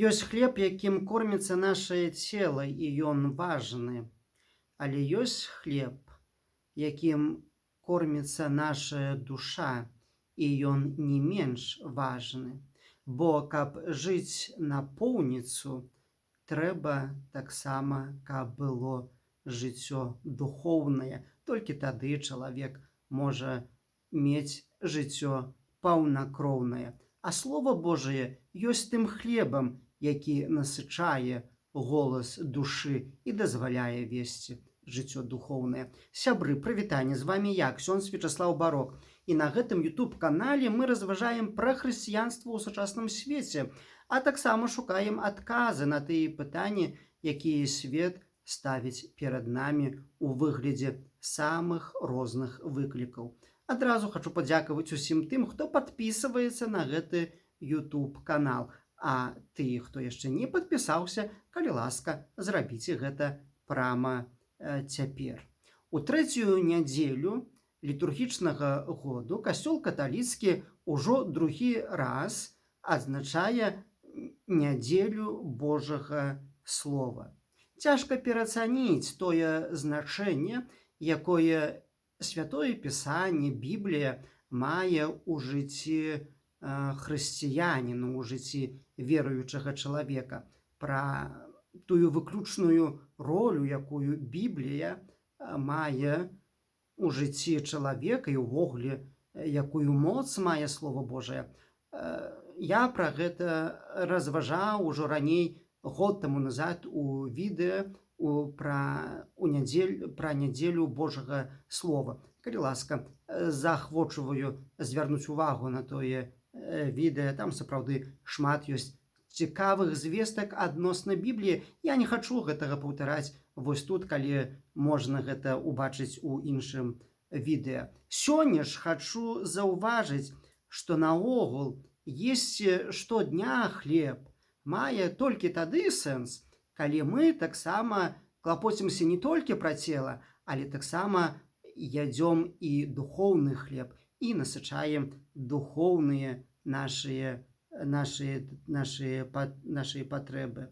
Ёсць хлеб, якім корміцца нашае цела, і ён важны. Але ёсць хлеб, якім корміцца нашая душа, і ён не менш важны. Бо каб жыць напоўніцу, трэба таксама, каб было жыццё духоўнае. Толькі тады чалавек можа мець жыццё паўнакроўнае. А Слова Божае ёсць тым хлебам, які насычае голас душы і дазваляе весці жыццё духоўнае. Сябры, прывітанне, з вамі я, ксёндз Вячаслаў Барок. І на гэтым YouTube-канале мы разважаем пра хрысціянства ў сучасным свеце, а таксама шукаем адказы на тыя пытанні, якія свет ставіць перад намі ў выглядзе самых розных выклікаў. Адразу хачу падзякаваць усім тым, хто падпісваецца на гэты YouTube-канал. А ты, хто яшчэ не падпісаўся, калі ласка, зрабіце гэта прама цяпер. У трэцюю нядзелю літургічнага году касцёл каталіцкі ўжо другі раз адзначае нядзелю Божага Слова. Цяжка пераацаніць тое значэнне, якое Святое Пісанне, Біблія мае ў жыцці хрысціяніна, у жыцці веруючага чалавека, пра тую выключную ролю, якую Біблія мае у жыцці чалавека і ўвогуле, якую моц мае Слова Божае. Я пра гэта разважаў ужо раней, год таму назад у відэа пра нядзелю Божага Слова. Калі ласка, заахвочваю звярнуць увагу на тое відэа, там сапраўды шмат ёсць цікавых звестак адносна Бібліі. Я не хачу гэтага паўтараць вось тут, калі можна гэта ўбачыць у іншым відэа. Сёння ж хачу заўважыць, што наогул есці штодня хлеб мае толькі тады сэнс, калі мы таксама клапоцімся не толькі пра цела, але таксама ядзём і духоўны хлеб і насычаем духоўныя нашыя патрэбы.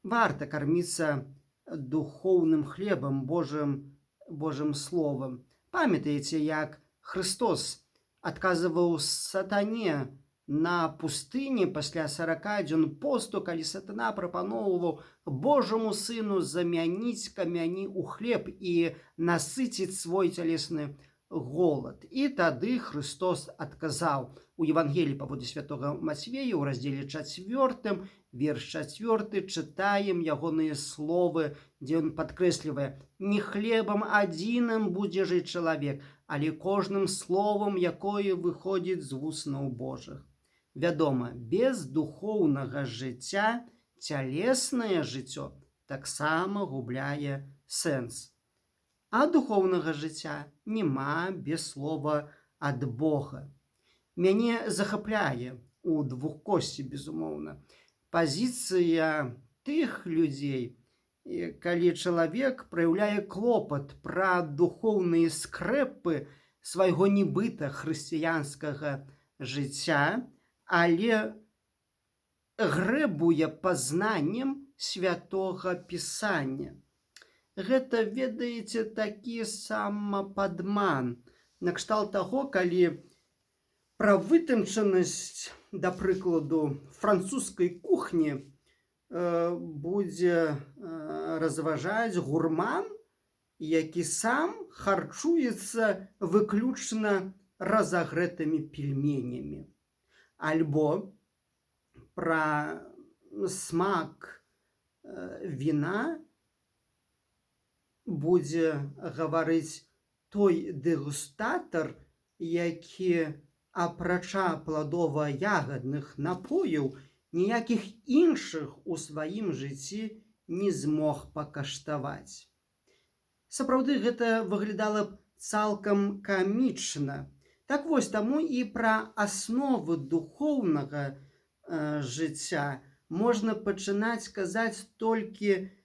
Варта карміцца духоўным хлебам, Божым Словам. Памятаеце, як Христос адказваў сатане на пустыні пасля 40 дзён посту, калі сатана прапаноўваў Божаму сыну замяніць камяні ў хлеб і насыціць свой цялесны голад. І тады Христос адказаў. У Евангеліі паводле святога Мацвея ў раздзеле 4, верш 4, чытаем ягоныя словы, дзе ён падкрэслівае: «Не хлебам адзіным будзе жыць чалавек, але кожным словам, якое выходзіць з вуснаў Божых». Вядома, без духоўнага жыцця цялеснае жыццё таксама губляе сэнс. А духоўнага жыцця няма без слова ад Бога. Мяне захапляе у двухкосці, безумоўна, пазіцыя тых людзей, калі чалавек праяўляе клопат пра духоўныя скрэпы свайго нібыта хрысціянскага жыцця, але грэбуе пазнаннем святога Пісання. Гэта, ведаеце, такі самападман, накшталт таго, калі пра вытанчанасць, да прыкладу, французскай кухні будзе разважаць гурман, які сам харчуецца выключна разагрэтымі пельменямі. Альбо пра смак віна будзе гаварыць той дэгустатар, які апрача пладова-ягадных напояў ніякіх іншых у сваім жыцці не змог пакаштаваць. Сапраўды гэта выглядала б цалкам камічна. Так вось, таму і пра асновы духоўнага жыцця можна пачынаць казаць толькі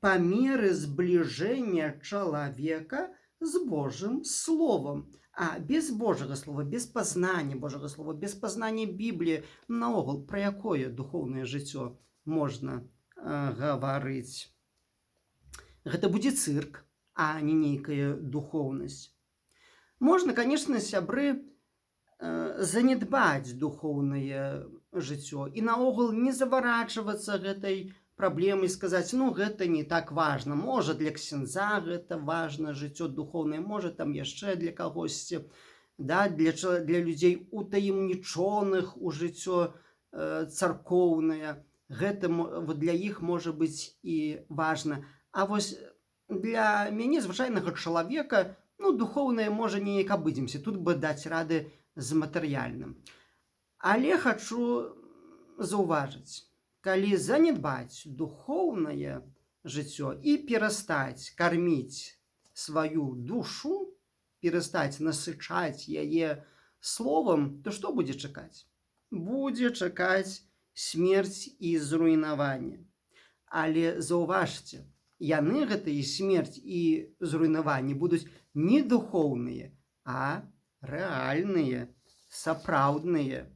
па меры збліжэння чалавека з Божым Словам. А без Божага слова, без пазнання Божага слова, без пазнання Бібліі, наогул, пра якое духоўнае жыццё можна гаварыць? Гэта будзе цырк, а не нейкая духоўнасць. Можна, конечно, сябры, занядбаць духоўнае жыццё і наогул не заварачвацца гэтай праблемай, сказаць, ну, гэта не так важна. Можа, для ксяндза гэта важна, жыццё духоўнае, можа, там яшчэ для кагосьці, да, для людзей утаемнічоных у жыццё царкоўнае. Гэта для іх можа быць і важна. А вось для мяне, звычайнага чалавека, ну, духоўнае можа неяк абыдземся. Тут бы даць рады з матэрыяльным. Але хачу заўважыць, калі занядбаць духоўнае жыццё і перастаць карміць сваю душу, перастаць насычаць яе словам, то што будзе чакаць? Будзе чакаць смерць і зруйнаванне. Але заўважце, яны гэта і смерць і зруйнаванне будуць не духоўныя, а рэальныя, сапраўдныя.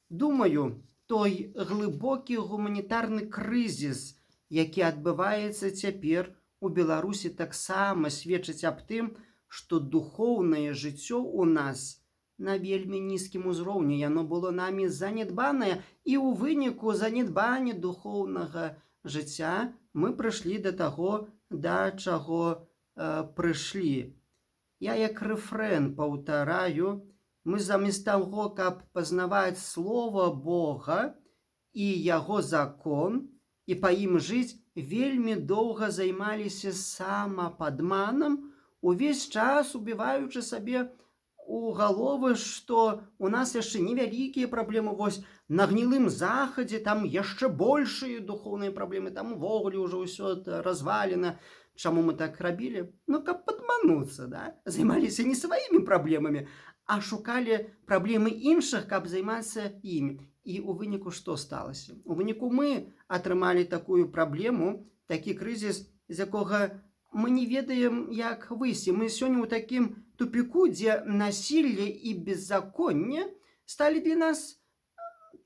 Думаю, той глыбокі гуманітарны крызіс, які адбываецца цяпер у Беларусі, таксама сведчыць аб тым, што духоўнае жыццё ў нас на вельмі нізкім узроўні. Яно было намі занядбанае, і ў выніку занядбання духоўнага жыцця мы прыйшлі да таго, да чаго прыйшлі. Я як рэфрэн паўтараю, мы замест таго, каб пазнаваць слова Бога і яго закон, і па ім жыць, вельмі доўга займаліся самападманам, увесь час убіваючы сабе у галовы, што у нас яшчэ невялікія праблемы, вось на гнілым захадзе там яшчэ большыя духоўныя праблемы, там увогуле ўжо ўсё развалена. Чаму мы так рабілі? Ну, каб падмануцца, да? Займаліся не сваімі праблемамі, а шукалі праблемы іншых, каб займацца імі. І ў выніку што сталася? У выніку мы атрымалі такую праблему, такі крызіс, з якога мы не ведаем, як выйсці. Мы сёння ў такім тупіку, дзе насілле і беззаконне сталі для нас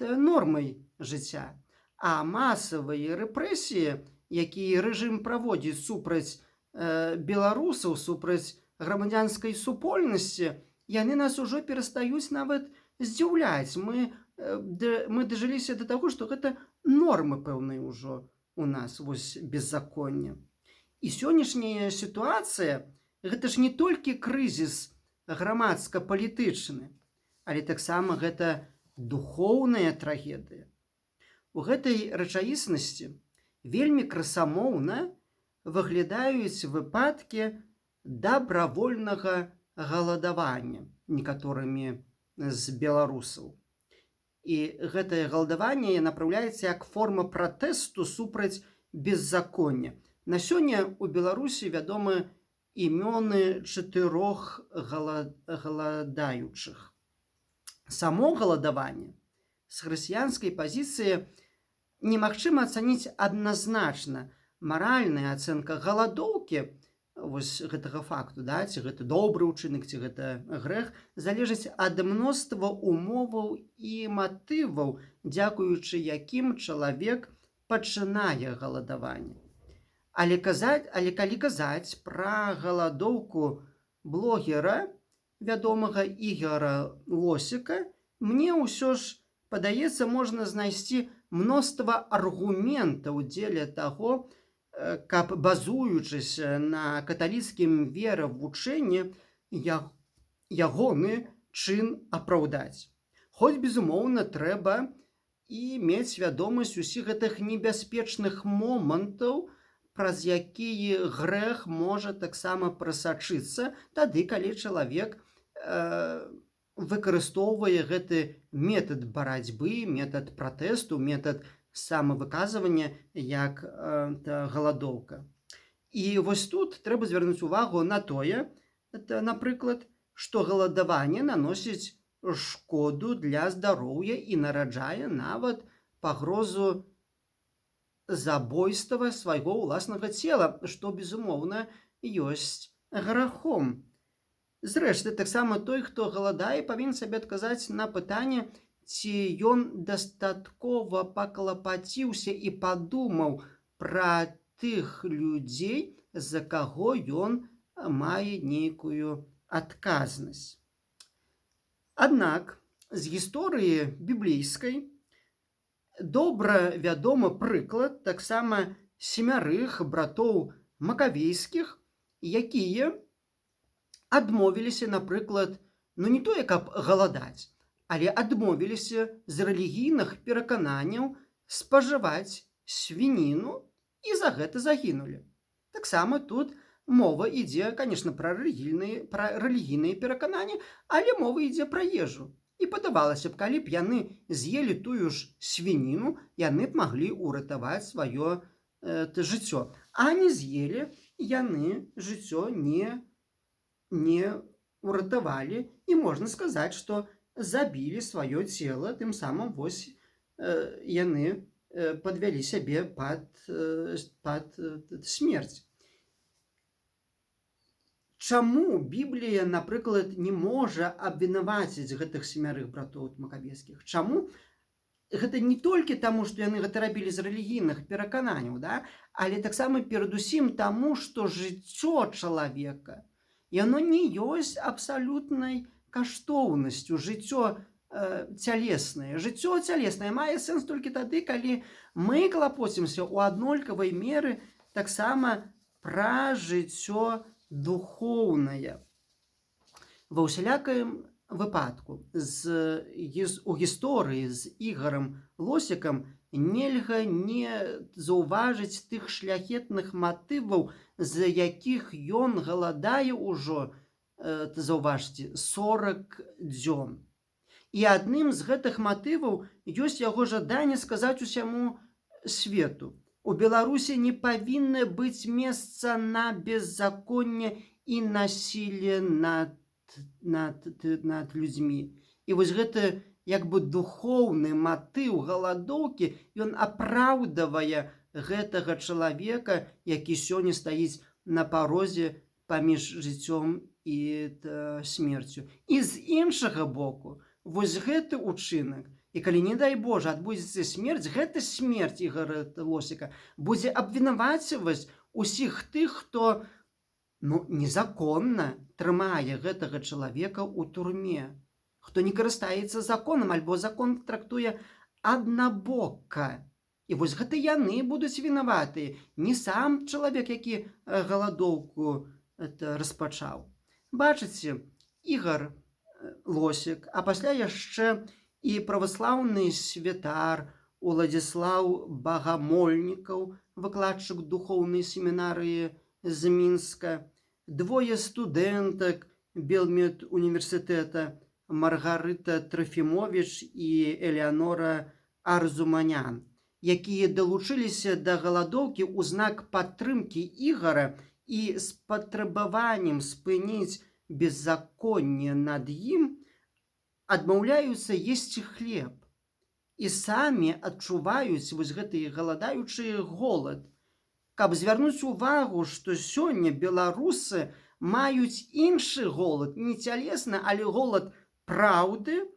нормай жыцця. А масавыя рэпрэсіі, якія рэжым праводзіць супраць беларусаў, супраць грамадзянскай супольнасці, яны нас ужо перастаюць нават здзіўляць. Мы дажыліся да таго, што гэта нормы пэўныя ўжо у нас, вось беззаконне. І сённяшняя сітуацыя – гэта ж не толькі крызіс грамадска-палітычны, але таксама гэта духоўная трагедыя. У гэтай рэчаіснасці вельмі красамоўна выглядаюць выпадкі дабравольнага галадавання некаторымі з беларусаў. І гэтае галадаванне напраўляецца як форма пратэсту супраць беззаконня. На сёння ў Беларусі вядомы імёны 4 галадаючых. Само галадаванне з хрысціянскай пазіцыі немагчыма ацаніць адназначна. Маральная ацэнка галадоўкі, вось гэтага факту, да, ці гэта добры ўчынак, ці гэта грэх, залежыць ад мноства умоваў і матываў, дзякуючы якім чалавек пачынае галадаванне. Але калі казаць пра галадоўку блогера, вядомага Ігора Лосіка, мне ўсё ж падаецца, можна знайсці мноства аргументаў дзеля таго, каб, базуючыся на каталіцкім веравучэнні, ягоны чын апраўдаць. Хоць, безумоўна, трэба і мець свядомасць усіх гэтых небяспечных момантаў, праз якія грэх можа таксама прасачыцца тады, калі чалавек выкарыстоўвае гэты метад барацьбы, метад пратэсту, метад самавыказвання як галадоўка. І вось тут трэба звярнуць увагу на тое, напрыклад, што галадаванне наносіць шкоду для здароўя і нараджае нават пагрозу забойства свайго ўласнага цела, што, безумоўна, ёсць грахом. Зрэшты, таксама той, хто галадае, павінен сабе адказаць на пытанне, ці ён дастаткова паклапаціўся і падумаў пра тых людзей, за каго ён мае нейкую адказнасць. Аднак з гісторыі біблейскай добра вядомы прыклад таксама 7 братоў макавейскіх, якія адмовіліся, напрыклад, не тое, каб галадаць, але адмовіліся з рэлігійных перакананняў спажываць свініну і за гэта загінулі. Таксама тут мова ідзе, конечно, пра рэлігійныя перакананні, але мова ідзе пра ежу. І падавалася б, калі б яны з'елі тую ж свініну, яны б маглі ўратаваць сваё жыццё. А не з'елі, яны жыццё не ўратавалі, і можна сказаць, што забілі сваё цела, тым самым вось яны падвялі сябе пад смерць. Чаму Біблія, напрыклад, не можа абвінаваціць гэтых 7 братоў макавейскіх? Чаму? Гэта не толькі таму, што яны гэта рабілі з рэлігійных перакананняў, да? Але таксама перадусім таму, што жыццё чалавека, яно не ёсць абсалютнай каштоўнасцю, жыццё цялеснае. Жыццё цялеснае мае сэнс толькі тады, калі мы клапоцімся ў аднолькавай меры таксама пра жыццё духоўнае. Ва ўсялякім выпадку у гісторыі з Ігарам Лосікам нельга не заўважыць тых шляхетных матываў, з якіх ён галадае ўжо, заўважце, 40 дзён. І адным з гэтых матываў ёсць яго жаданне сказаць усяму свету: у Беларусі не павінна быць месца на беззаконне і насілле над людзьмі. І вось гэты як бы духоўны матыў галадоўкі, ён апраўдвае гэтага чалавека, які сёння стаіць на парозе паміж жыццём і смерцю. І з іншага боку, вось гэты ўчынак, і калі, не дай Божа, адбудзецца смерць, гэта смерць Ігара Лосіка будзе абвінавачваць усіх тых, хто незаконна трымае гэтага чалавека ў турме, хто не карыстаецца законам, альбо закон трактуе аднабока. І вось гэта яны будуць вінаватыя, не сам чалавек, які галадоўку распачаў. Бачыце, Ігар Лосік, а пасля яшчэ і праваслаўны святар Уладзіслаў Багамольнікаў, выкладчык духоўнай семінарыі з Мінска, 2 студэнтак Белмедуніверсітэта Маргарыта Трафімовіч і Элеанора Арзуманян, якія далучыліся да галадоўкі ў знак падтрымкі Ігара і з патрабаваннем спыніць беззаконне над ім, адмаўляюцца есці хлеб і самі адчуваюць вось гэты галадаючы голад. Каб звярнуць увагу, што сёння беларусы маюць іншы голад, не цялесны, але голад праўды,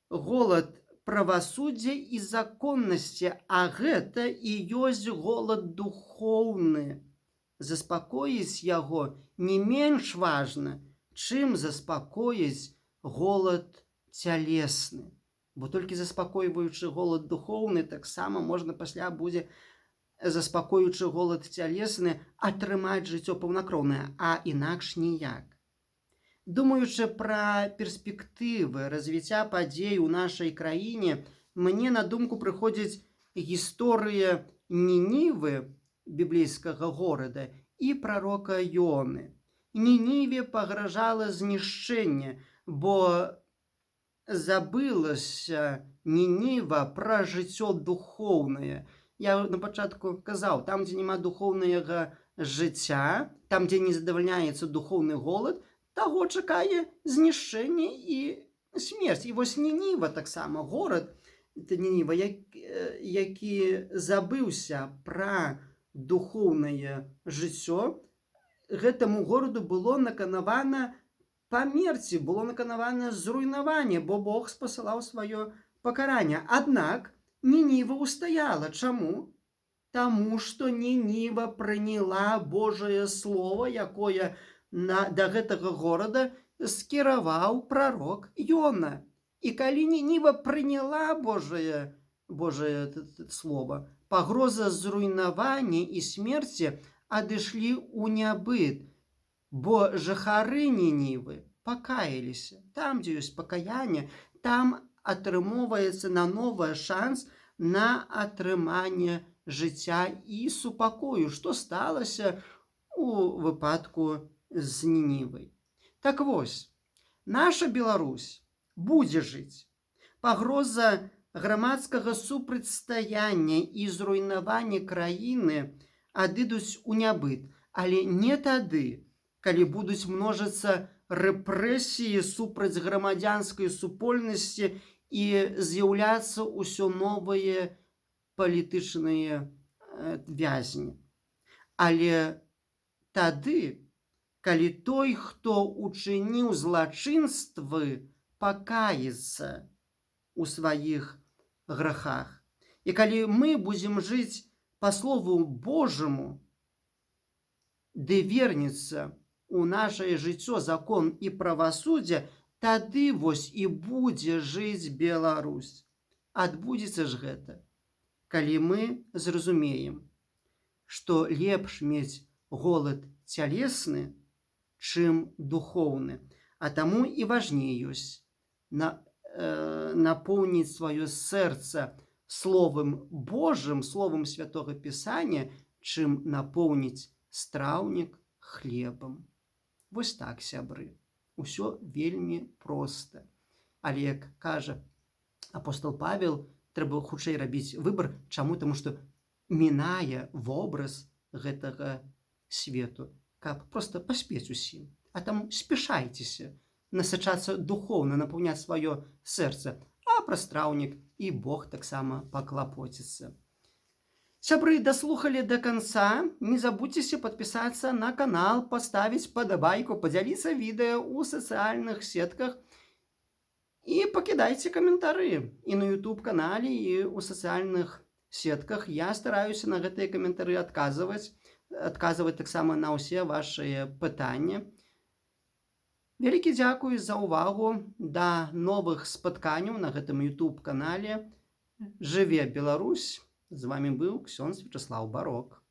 голад правасуддзя і законнасці, а гэта і ёсць голад духоўны. Заспакоіць яго не менш важна, чым заспакоіць голад цялесны. Бо толькі заспакойваючы голад духоўны, таксама можна пасля будзе, заспакоючы голад цялесны, атрымаць жыццё паўнакроўнае, а інакш ніяк. Думаючы пра перспектывы развіцця падзей у нашай краіне, мне на думку прыходзіць гісторыя Нінівы, біблейскага горада, і прарока Ёны. Нініве пагражала знішчэнне, бо забылася Нініва пра жыццё духоўнае. Я на пачатку казаў, там, дзе няма духоўнага жыцця, там, дзе не задавальняецца духоўны голад, таго чакае знішчэнне і смерць. І вось Нініва таксама, горад Нініва, які забыўся пра духоўнае жыццё, гэтаму гораду было наканавана памерці, было наканавана зруйнаванне, бо Бог спасылаў сваё пакаранне. Аднак Нініве ўстаяла. Чаму? Таму што Нініве прыняла Божае слово, якое да гэтага горада скіраваў прарок Ёна. І калі Нініве прыняла Божае слово, пагроза зруйнавання і смерці адышлі ў нябыт, бо жыхары Нінівы пакаяліся. Там, дзе ёсць пакаянне, там атрымоўваецца наново шанс на атрыманне жыцця і супакою, што сталася у выпадку з Нінівай. Так вось, наша Беларусь будзе жыць. Пагроза грамадскага супрацьстаяння і зруйнавання краіны адыдуць у нябыт, але не тады, калі будуць множыцца рэпрэсіі супраць грамадзянскай супольнасці і з'яўляцца ўсё новыя палітычныя вязні. Але тады, калі той, хто учыніў злачынствы, пакаецца у сваіх грахах. І калі мы будзем жыць па Слову Божаму, ды вернецца у нашае жыццё закон і правасуддзе, тады вось і будзе жыць Беларусь. Адбудзецца ж гэта, калі мы зразумеем, што лепш мець голад цялесны, чым духоўны, а таму і важней ёсць напоўніць сваё сэрца Словам Божым, Словам Святога Пісання, чым напоўніць страўнік хлебам. Вось так, сябры. Усё вельмі проста. Але, як кажа апостол Павел, трэба хутчэй рабіць выбар. Чаму? Таму што мінае вобраз гэтага свету, каб проста паспець усім. А там спяшайцеся насычацца духоўна, напаўняць сваё сэрца, а пра страўнік і Бог таксама паклапоціцца. Сябры, даслухалі да канца. Не забудзьцеся падпісацца на канал, паставіць падабайку, падзяліцца відэа ў сацыяльных сетках і пакідайце каментары і на YouTube-канале, і ў сацыяльных сетках. Я стараюся на гэтыя каментары адказваць таксама на ўсе вашыя пытанні. Вялікі дзякуй за ўвагу. Да новых спатканняў на гэтым YouTube-канале. Жыве Беларусь! З вами быў ксёндз Вячаслаў Барок.